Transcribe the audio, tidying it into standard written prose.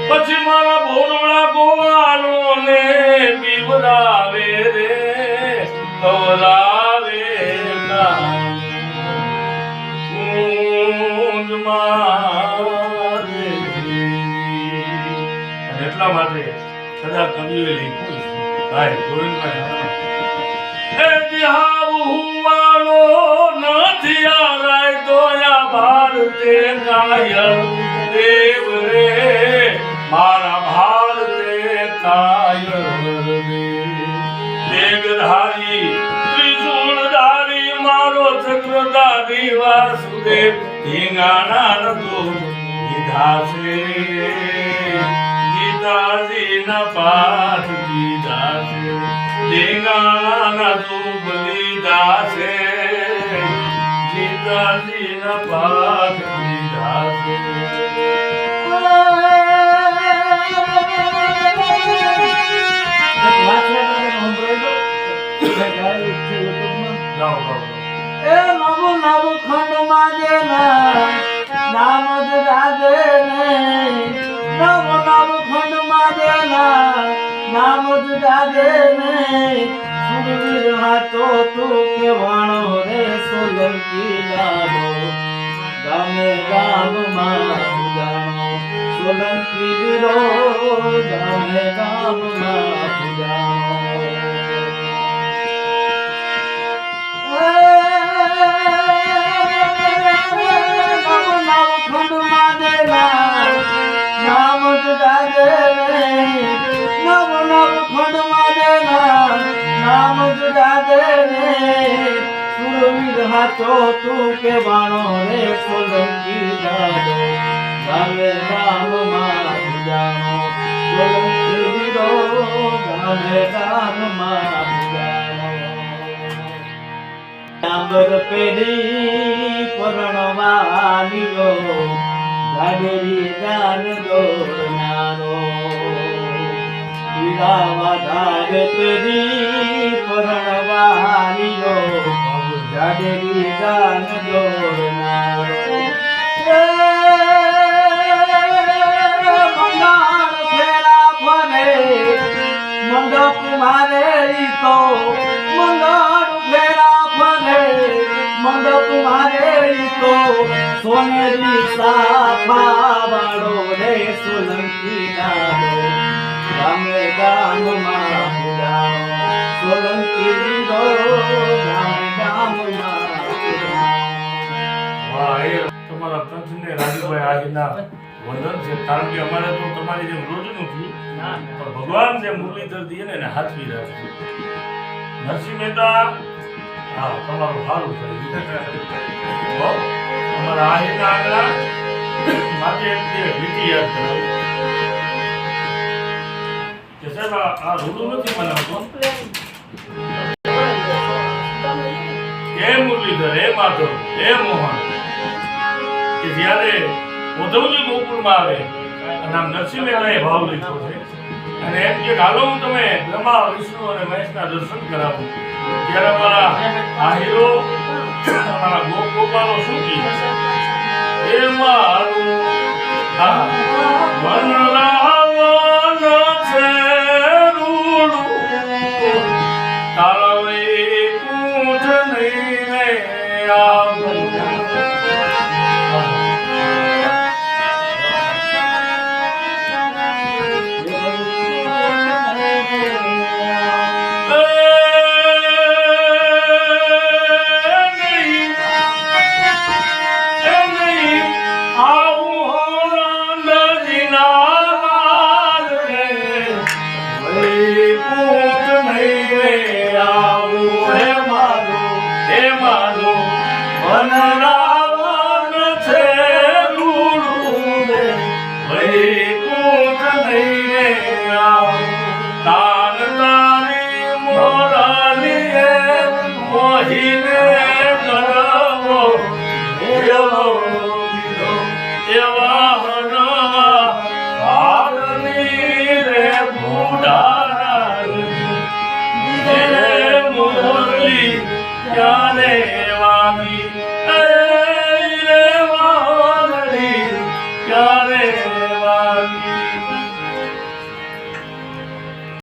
પછી મારા ભોરવડા ગોવાલો ને બીવરાવે રે કવરાવે એટલા માટે કદાચ કવિઓએ લખ્યું ભાઈ ગોવિંદભાઈ હુવાળો નથી આરાય દોયા ભારતે કાયલ દેવ રે મારા ભારતે કાયલ દેગધારી ત્રિશૂળધારી મારો ચક્રધારી વાસુદેવ ધીંગાણા નતો લીધા છે ગીતાજી ના પાઠ લીધા છે ધીંગાણા ધૂપ લીધા છે ગીતાજી ના પાઠ લીધા છે નવો નવો ખંડ માંગેલા નામ જ રાધે ને નવો નવો ખંડ માંગેલા નામ જ રાધે ને સુરવીર હાથો તું કેવાણો રે સોલંકી લાલો ગામે ગામમાં પૂજાણો સોલંકી વીરો ગામે ગામમાં પૂજાણો હાથો તું કે વાણો રે સોલંકી લાલો ગામે ગામમાં પૂજાણો સોલંકી વીરો ગામે ગામમાં પૂજાણો આંબર પેરી પરણવાલીઓ ગાડરી જાન દોરનારો પીડાવા ધાર પેરી પરણવાલીઓ ગાડરી જાન દોરનારો મંગાળ ફેરા ફરે મંડપ મારે તો મંગાળ ફેરા ફરે મંડપ મારે તો સોનેરી સાફા વાળો રે સોલંકી લાલો ગામે ગામમાં પૂજાણો સોલંકી વીરો ગામે ગામમાં પૂજાણો તમારા પંચને રાજુભાઈ આજના વંદન છે કારણ કે અમારે તો તમારી જેમ રોજનું થયું પણ ભગવાન જે મુરલીધર દીએ ને એને હાથવી રાખે નરસિંહ મહેતા હા તમારું સારું થયું અમારા આજના આગળ માટે એક વિધિ યાદ કરાવું કે સાહેબ આ રૂડું નથી બનાવતો હે મુરલીધર હે માધવ હે મોહન કે જ્યારે ઉદ્ધવજી ગોકુળમાં આવે અને આમ નરસિંહ મહેતાએ ભાવ લીધો છે અને એમ કે હાલો હું તમે બ્રહ્મા વિષ્ણુ અને મહેશના દર્શન કરાવું ત્યારે અમારા આ હીરો અમારા ગોપાલો શું કહે એ મારું આ વનરાવન છે રૂડું તારા વૈકુંઠ નહીં આવું Yare